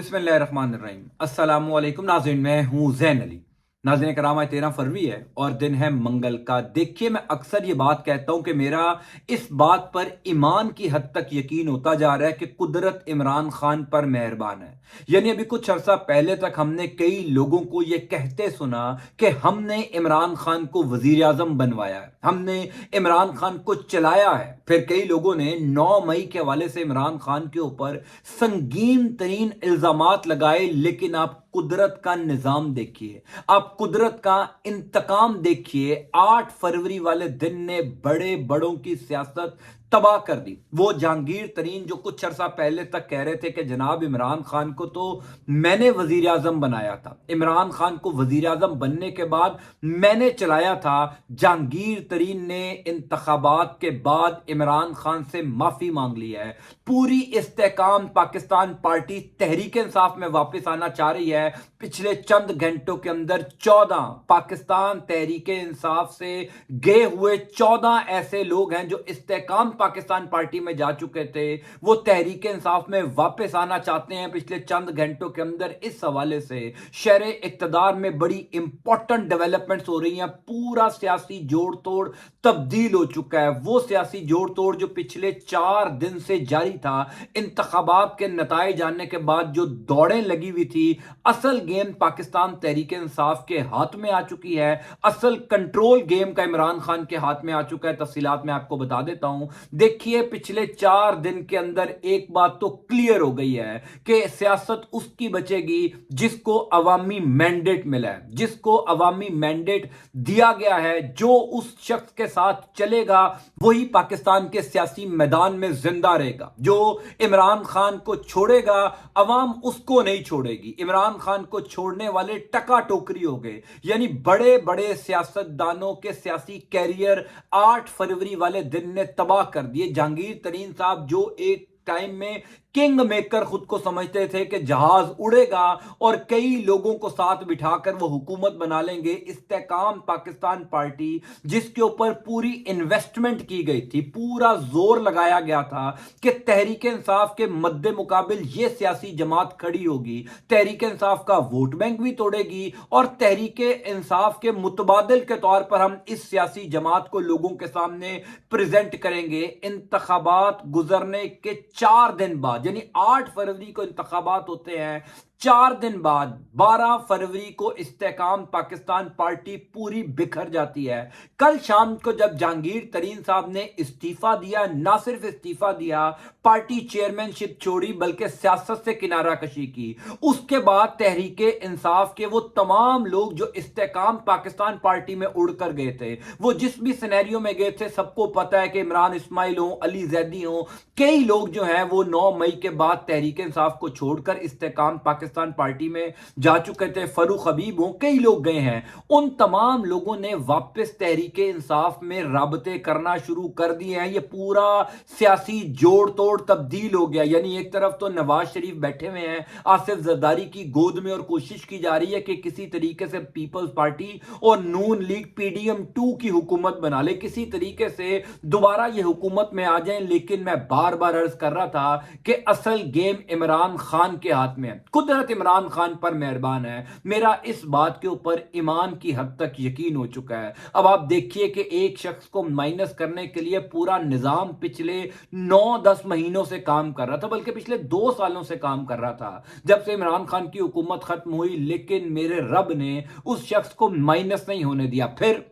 बिस्मिल्लाहिर्रहमानिर्रहीम। अस्सलामु अलैकुम नाज़रीन, मैं हूँ ज़ैन अली। नाज़रीन कराम, आज 13 फरवरी है और दिन है मंगल का। देखिए, मैं अक्सर ये बात कहता हूँ कि मेरा इस बात पर ईमान की हद तक यकीन होता जा रहा है कि कुदरत इमरान खान पर मेहरबान है। यानी अभी कुछ अर्सा पहले तक हमने कई लोगों को ये कहते सुना कि हमने इमरान खान को वजीर आजम बनवाया है, हमने इमरान खान को चलाया है। फिर कई लोगों ने 9 मई के हवाले से इमरान खान के ऊपर संगीन तरीन इल्जामात लगाए, लेकिन आप कुदरत का निजाम देखिए, आप कुदरत का इंतकाम देखिए। 8 फरवरी वाले दिन ने बड़े बड़ों की सियासत तबाह कर दी। वो जहांगीर तरीन जो कुछ अरसा पहले तक कह रहे थे कि जनाब इमरान खान को तो मैंने वजीर आजम बनाया था, इमरान खान को वजीर आजम बनने के बाद मैंने चलाया था, जहांगीर तरीन ने इंतखाबात के बाद इमरान खान से माफी मांग ली है। पूरी इस्तेकाम पाकिस्तान पार्टी तहरीक इंसाफ में वापस आना चाह रही है। पिछले चंद घंटों के अंदर 14 पाकिस्तान तहरीक इंसाफ से गए हुए 14 ऐसे लोग हैं जो इस्तेकाम पाकिस्तान पार्टी में जा चुके थे, वो तहरीक इंसाफ में वापस आना चाहते हैं। पिछले चंद घंटों के अंदर इस हवाले से शहर इक्तदार में बड़ी इंपॉर्टेंट डेवलपमेंट्स हो रही हैं। पूरा सियासी जोड़ तोड़ तब्दील हो चुका है। वो सियासी जोड़ तोड़ जो पिछले 4 दिन से जारी था, इंतखाबात के नताए जानने के बाद जो दौड़ें लगी हुई थी, असल गेम पाकिस्तान तहरीक इंसाफ के हाथ में आ चुकी है। असल कंट्रोल गेम का इमरान खान के हाथ में आ चुका है। तफसीलात मैं आपको बता देता हूं। देखिए, पिछले 4 दिन के अंदर एक बात तो क्लियर हो गई है कि सियासत उसकी बचेगी जिसको अवामी मैंडेट मिला है, जिसको अवामी मैंडेट दिया गया है। जो उस शख्स के साथ चलेगा वही पाकिस्तान के सियासी मैदान में जिंदा रहेगा। जो इमरान खान को छोड़ेगा, अवाम उसको नहीं छोड़ेगी। इमरान खान को छोड़ने वाले टका टोकरी हो गए। यानी बड़े बड़े सियासतदानों के सियासी कैरियर 8 फरवरी वाले दिन ने तबाह कर दिए। जहांगीर तरीन साहब जो एक टाइम में किंग मेकर खुद को समझते थे कि जहाज उड़ेगा और कई लोगों को साथ बिठाकर वो हुकूमत बना लेंगे। इस्तेकाम पाकिस्तान पार्टी जिसके ऊपर पूरी इन्वेस्टमेंट की गई थी, पूरा जोर लगाया गया था कि तहरीक इंसाफ के मद्दे मुकाबिल ये सियासी जमात खड़ी होगी, तहरीक इंसाफ का वोट बैंक भी तोड़ेगी और तहरीक इंसाफ के मुतबादिल के तौर पर हम इस सियासी जमात को लोगों के सामने प्रेजेंट करेंगे। इंतखाबात गुजरने के 4 दिन बाद, यानी 8 फरवरी को इंतखाबात होते हैं, 4 दिन बाद 12 फरवरी को इस्तेकाम पाकिस्तान पार्टी पूरी बिखर जाती है। कल शाम को जब जहांगीर तरीन साहब ने इस्तीफा दिया, ना सिर्फ इस्तीफा दिया, पार्टी चेयरमैनशिप छोड़ी बल्कि सियासत से किनारा कशी की। उसके बाद तहरीक इंसाफ के वो तमाम लोग जो इस्तेकाम पाकिस्तान पार्टी में उड़कर गए थे, वो जिस भी सिनेरियो में गए थे, सबको पता है कि इमरान इस्माइल हो, अली जैदी हो, कई लोग जो हैं वो 9 मई के बाद तहरीक इंसाफ को छोड़कर इस्तेकाम पाकिस्तान पार्टी में जा चुके थे। फरूख हबीब हो, कई लोग गए हैं। उन तमाम लोगों ने वापस तहरीक इंसाफ में राबते करना शुरू कर दिए हैं। ये पूरा सियासी जोड़ तोड़ तब्दील हो गया। यानी एक तरफ तो नवाज शरीफ बैठे हुए हैं आसिफ जरदारी की गोद में और कोशिश की जा रही है कि किसी तरीके से पीपल्स पार्टी और नून लीग पीडीएम 2 की हुकूमत बना ले, किसी तरीके से दोबारा ये हुकूमत में आ जाए। लेकिन मैं बार बार अर्ज कर रहा था कि असल गेम इमरान खान के हाथ में है। कुदरत इमरान खान पर मेहरबान है। मेरा इस बात के ऊपर ईमान की हद तक यकीन हो चुका है। अब आप देखिए कि एक शख्स को माइनस करने के लिए पूरा निजाम पिछले 9-10 महीनों से काम कर रहा था, बल्कि पिछले 2 सालों से काम कर रहा था जब से इमरान खान की हुकूमत खत्म हुई। लेकिन मेरे रब ने उस शख्स को माइनस नहीं होने दिया। फिर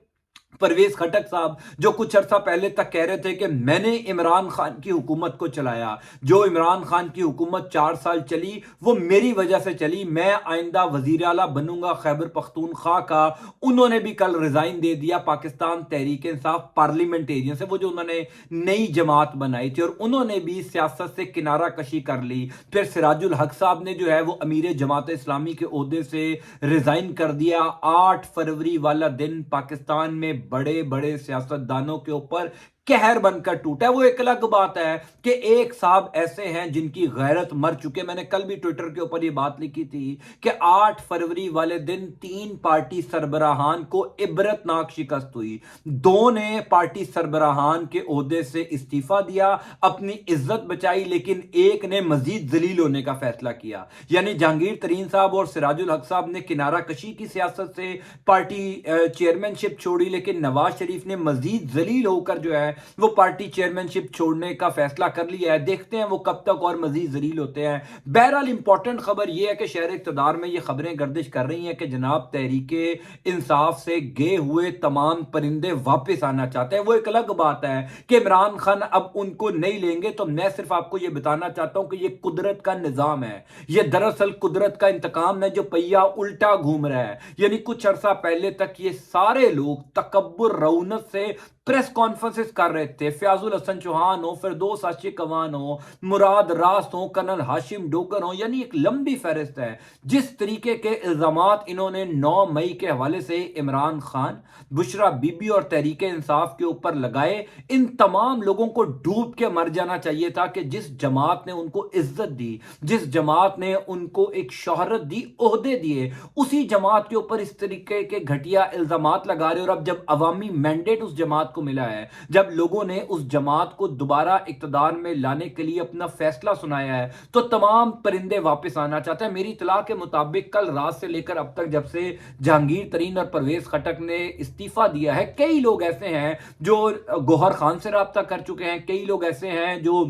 परवेज खटक साहब जो कुछ अरसा पहले तक कह रहे थे कि मैंने इमरान खान की हुकूमत को चलाया, जो इमरान खान की हुकूमत 4 साल चली वो मेरी वजह से चली, मैं आइंदा वजीर आला बनूंगा खैबर पख्तूनख्वा का, उन्होंने भी कल रिजाइन दे दिया पाकिस्तान तहरीक इंसाफ पार्लियामेंटेरियन से, वो जो उन्होंने नई जमात बनाई थी, और उन्होंने भी सियासत से किनारा कशी कर ली। फिर सिराजुल हक साहब ने जो है वो अमीर जमात इस्लामी के ओहदे से रिजाइन कर दिया। 8 फरवरी वाला दिन पाकिस्तान में बड़े बड़े सियासतदानों के ऊपर कहर बनकर टूटा है। वो एक अलग बात है कि एक साहब ऐसे हैं जिनकी गैरत मर चुके। मैंने कल भी ट्विटर के ऊपर ये बात लिखी थी कि 8 फरवरी वाले दिन 3 पार्टी सरबराहान को इबरतनाक शिकस्त हुई। 2 ने पार्टी सरबराहान के ओहदे से इस्तीफा दिया, अपनी इज्जत बचाई, लेकिन एक ने मजीद जलील होने का फैसला किया। यानी जहांगीर तरीन साहब और सिराजुल हक साहब ने किनारा कशी की सियासत से पार्टी चेयरमैनशिप छोड़ी, लेकिन नवाज शरीफ ने मजीद जलील होकर जो है वो पार्टी चेयरमैनशिप छोड़ने का फैसला कर लिया है। देखते हैं वो कब तक और मजीद जलील होते हैं। बहरहाल इंपॉर्टेंट खबर यह है कि शहर इक़्तिदार में ये खबरें गर्दिश कर रही हैं कि जनाब तहरीके इंसाफ से गए हुए तमाम परिंदे वापस आना चाहते हैं। वो एक अलग बात है कि इमरान खान अब उनको नहीं लेंगे, तो मैं सिर्फ आपको ये बताना चाहता हूं कि ये कुदरत का निजाम है। ये दरअसल कुदरत का इंतकाम है जो पहिया उल्टा घूम रहा है। यानी कुछ अरसा पहले तक ये सारे लोग तकब्बुर रौनक से प्रेस कॉन्फ्रेंसेस कर रहे थे। फयाजुल हसन चौहान हो, फिरदौस आशिक अवान हो, मुराद रास हो, कर्नल हाशिम डोगर हो, यानी एक लंबी फहरिस्त है। जिस तरीके के इल्जामात इन्होंने 9 मई के हवाले से इमरान खान, बुशरा बीबी और तहरीके इंसाफ के ऊपर लगाए, इन तमाम लोगों को डूब के मर जाना चाहिए था कि जिस जमात ने उनको इज्जत दी, जिस जमात ने उनको एक शोहरत दी, ओहदे दिए, उसी जमात के ऊपर इस तरीके के घटिया इल्जामात लगा रहे। और अब जब अवामी मैंडेट उस जमात को मिला है, जब लोगों ने उस जमात को दोबारा इक्तदार में लाने के लिए अपना फैसला सुनाया है, तो तमाम परिंदे वापस आना चाहते हैं। मेरी इत्तला के मुताबिक कल रात से लेकर अब तक, जब से जहांगीर तरीन और परवेज खटक ने इस्तीफा दिया है, कई लोग ऐसे हैं जो गौहर खान से राब्ता कर चुके हैं, कई लोग ऐसे हैं जो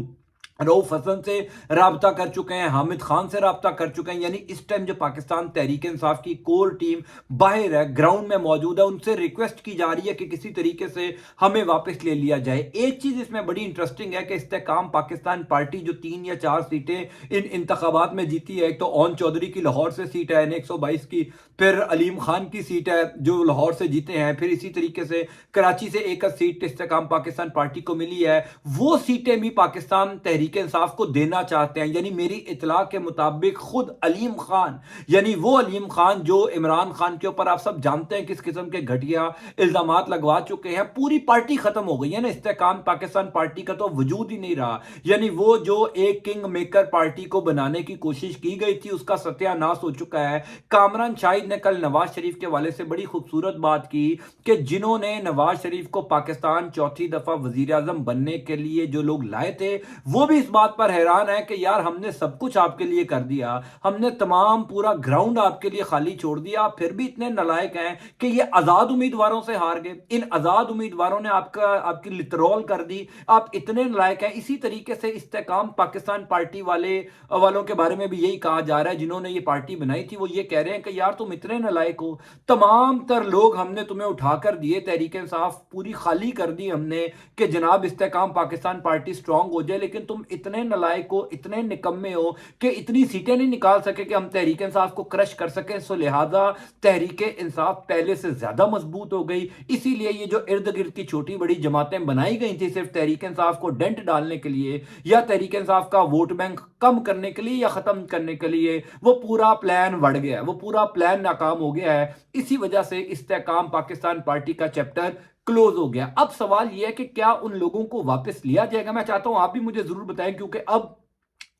रऊफ हसन से राब्ता कर चुके हैं, हामिद खान से राब्ता कर चुके हैं। यानी इस टाइम जो पाकिस्तान तहरीक इंसाफ की कोर टीम बाहर है, ग्राउंड में मौजूद है, उनसे रिक्वेस्ट की जा रही है कि किसी तरीके से हमें वापस ले लिया जाए। एक चीज इसमें बड़ी इंटरेस्टिंग है कि इस्तेकाम पाकिस्तान पार्टी जो 3 या 4 सीटें इन इंतखाबात में जीती है, एक तो ओन चौधरी की लाहौर से सीट है 122 की, फिर अलीम खान की सीट है जो लाहौर से जीते हैं, फिर इसी तरीके से कराची से एक सीट इस्तेकाम पाकिस्तान पार्टी को मिली है। वो सीटें भी पाकिस्तान तहरीक तहरीक इंसाफ को देना चाहते हैं। यानी मेरी इतला के मुताबिक खुद अलीम खान, यानी वो अलीम खान जो इमरान खान के ऊपर आप सब जानते हैं किस किस्म के घटिया इल्जामात लगवा चुके हैं, पूरी पार्टी खत्म हो गई है ना। इस्तेकाम पाकिस्तान पार्टी का तो वजूद ही नहीं रहा। यानी वो जो एक किंग मेकर पार्टी को बनाने की कोशिश की गई थी उसका सत्यानाश हो चुका है। कामरान शाहिद ने कल नवाज शरीफ के वाले से बड़ी खूबसूरत बात की कि जिन्होंने नवाज शरीफ को पाकिस्तान चौथी दफा वजीर आजम बनने के लिए जो लोग लाए थे वो भी इस बात पर हैरान है कि यार हमने सब कुछ आपके लिए कर दिया, हमने तमाम पूरा ग्राउंड आपके लिए खाली छोड़ दिया, आप फिर भी इतने नालायक हैं कि ये आजाद उम्मीदवारों से हार गए। इन आजाद उम्मीदवारों ने आपकी लितरॉल कर दी, आप इतने नालायक हैं। इसी तरीके से इस्तेकाम पाकिस्तान पार्टी वालों के बारे में भी यही कहा जा रहा है, जिन्होंने ये पार्टी बनाई थी वो ये कह रहे हैं कि यार तुम इतने नालायक हो, तमाम तर लोग हमने तुम्हें उठाकर दिए, तहरीक इंसाफ पूरी खाली कर दी हमने कि जनाब इस्तेकाम पाकिस्तान पार्टी स्ट्रांग हो जाए, लेकिन तुम इतने नालायक हो, इतने निकम्मे हो कि इतनी सीटें नहीं निकाल सके कि हम तहरीक इंसाफ को क्रश कर सकें। सो लिहाजा तहरीक इंसाफ पहले से ज्यादा मजबूत हो गई। इसीलिए ये जो इर्द गिर्द की छोटी बड़ी जमातें बनाई गई थी सिर्फ तहरीक इंसाफ को डेंट डालने के लिए या तहरीक इंसाफ का वोट बैंक कम करने के लिए या खत्म करने के लिए, वो पूरा प्लान बढ़ गया, वो पूरा प्लान नाकाम हो गया है। इसी वजह से इस्तेकाम पाकिस्तान पार्टी का चैप्टर क्लोज हो गया। अब सवाल यह है कि क्या उन लोगों को वापस लिया जाएगा? मैं चाहता हूं आप भी मुझे जरूर बताएं, क्योंकि अब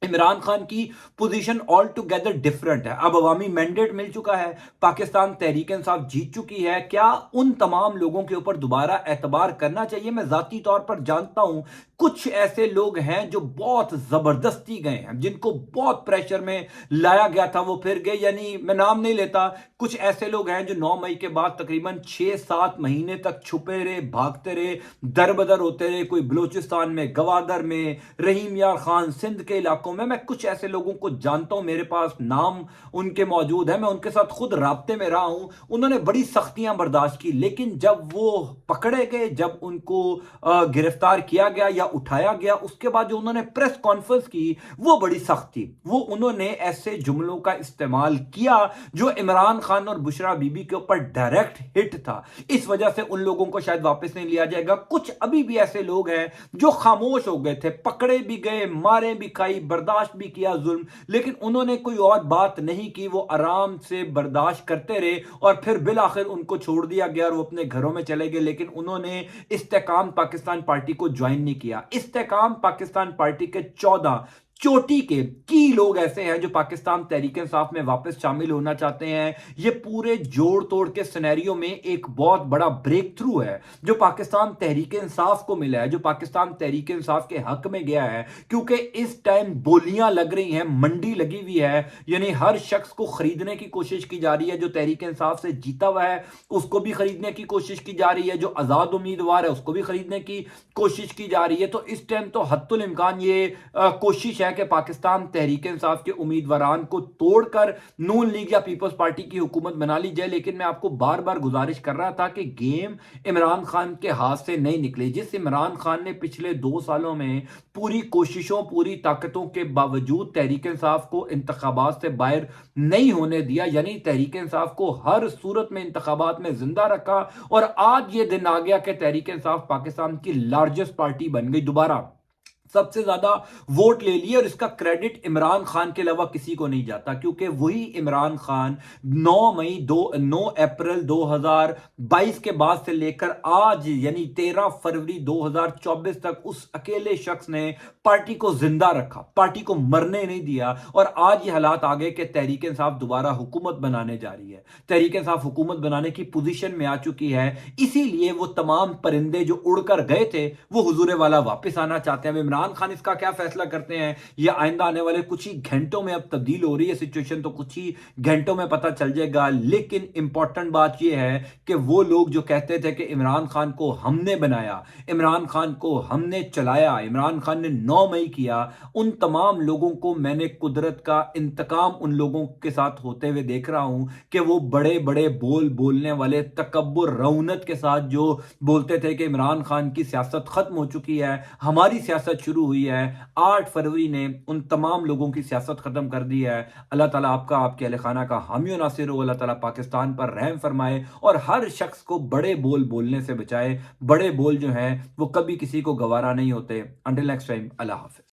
इमरान खान की पोजीशन ऑल टुगेदर डिफरेंट है। अब अवामी मैंडेट मिल चुका है, पाकिस्तान तहरीक इंसाफ जीत चुकी है। क्या उन तमाम लोगों के ऊपर दोबारा एतबार करना चाहिए? मैं जाती तौर पर जानता हूं कुछ ऐसे लोग हैं जो बहुत जबरदस्ती गए हैं, जिनको बहुत प्रेशर में लाया गया था वो फिर गए। यानी मैं नाम नहीं लेता, कुछ ऐसे लोग हैं जो 9 मई के बाद तकरीबन 6-7 महीने तक छुपे रहे, भागते रहे, दर बदर होते रहे। कोई बलूचिस्तान में, गवादर में, रहीम यार खान सिंध के इलाकों में। मैं कुछ ऐसे लोगों को जानता हूं, मेरे पास नाम उनके मौजूद है, मैं उनके साथ खुद राब्ते में रहा हूं। उन्होंने बड़ी सख्तियां बर्दाश्त की, लेकिन जब वो पकड़े गए, जब उनको गिरफ्तार किया गया या उठाया गया, उसके बाद जो उन्होंने प्रेस कॉन्फ्रेंस की वो बड़ी सख्त थी। वो उन्होंने ऐसे जुमलों का इस्तेमाल किया जो इमरान खान और बुशरा बीबी के ऊपर डायरेक्ट हिट था। इस वजह से उन लोगों को शायद वापस नहीं लिया जाएगा। कुछ अभी भी ऐसे लोग हैं जो खामोश हो गए थे, पकड़े भी गए, मारे भी खाई, बर्दाश्त भी किया जुल्म, लेकिन उन्होंने कोई और बात नहीं की, वो आराम से बर्दाश्त करते रहे और फिर बिलाखिर उनको छोड़ दिया गया और वो अपने घरों में चले गए। लेकिन उन्होंने इस्तेकाम पाकिस्तान पार्टी को ज्वाइन नहीं किया। इस्तेकाम पाकिस्तान पार्टी के 14 चोटी के की लोग ऐसे हैं जो पाकिस्तान तहरीक इंसाफ में वापस शामिल होना चाहते हैं। ये पूरे जोड़ तोड़ के सिनेरियो में एक बहुत बड़ा ब्रेक थ्रू है जो पाकिस्तान तहरीक इंसाफ को मिला है, जो पाकिस्तान तहरीक इंसाफ के हक में गया है, क्योंकि इस टाइम बोलियां लग रही हैं, मंडी लगी हुई है, यानी हर शख्स को खरीदने की कोशिश की जा रही है। जो तहरीक इंसाफ से जीता हुआ है उसको भी खरीदने की कोशिश की जा रही है, जो आजाद उम्मीदवार है उसको भी खरीदने की कोशिश की जा रही है। तो इस टाइम तो हत्तुल इम्कान ये कोशिश है कि पाकिस्तान तहरीक इंसाफ के उम्मीदवारान को तोड़कर नून लीग या पीपल्स पार्टी की हुकूमत बना ली जाए। लेकिन मैं आपको बार बार गुजारिश कर रहा था कि गेम इमरान खान के हाथ से नहीं निकली। जिस इमरान खान ने पिछले 2 सालों में पूरी कोशिशों, पूरी ताकतों के बावजूद तहरीक इंसाफ को इंतखाबात से बाहर नहीं होने दिया, यानी तहरीक इंसाफ को हर सूरत में इंतखाबात में जिंदा रखा, और आज ये दिन आ गया कि तहरीक इंसाफ पाकिस्तान की लार्जेस्ट पार्टी बन गई, दोबारा सबसे ज्यादा वोट ले लिए। और इसका क्रेडिट इमरान खान के अलावा किसी को नहीं जाता, क्योंकि वही इमरान खान 9 अप्रैल 2022 के बाद से लेकर आज यानी 13 फरवरी 2024 तक उस अकेले शख्स ने पार्टी को जिंदा रखा, पार्टी को मरने नहीं दिया। और आज ये हालात आ गए कि तहरीक इंसाफ दोबारा हुकूमत बनाने जा रही है, तहरीक इंसाफ हुकूमत बनाने की पोजीशन में आ चुकी है। इसीलिए वो तमाम परिंदे जो उड़कर गए थे वो हुजूर वाला वापस आना चाहते हैं। इमरान खान इसका क्या फैसला करते हैं ये आइंदा आने वाले कुछ ही घंटों में, अब तब्दील हो रही है सिचुएशन तो कुछ ही घंटों में पता चल जाएगा। लेकिन इंपॉर्टेंट बात यह है कि वो लोग जो कहते थे कि इमरान खान को हमने बनाया, इमरान खान को हमने चलाया, इमरान खान ने 9 मई किया, उन तमाम लोगों को मैंने कुदरत का इंतकाम उन लोगों के साथ होते हुए देख रहा हूं कि वो बड़े बड़े बोलने वाले तकब्बुर रौनत के साथ जो बोलते थे कि इमरान खान की सियासत खत्म हो चुकी है, हमारी सियासत शुरू हुई है, 8 फरवरी ने उन तमाम लोगों की सियासत खत्म कर दी है। अल्लाह ताला आपका, आपके अहले खाना का हामी और नासिर हो। अल्लाह ताला पाकिस्तान पर रहम फरमाए और हर शख्स को बड़े बोलने से बचाए। बड़े बोल जो हैं वो कभी किसी को गवारा नहीं होते। अंटिल नेक्स्ट टाइम, अल्लाह हाफिज।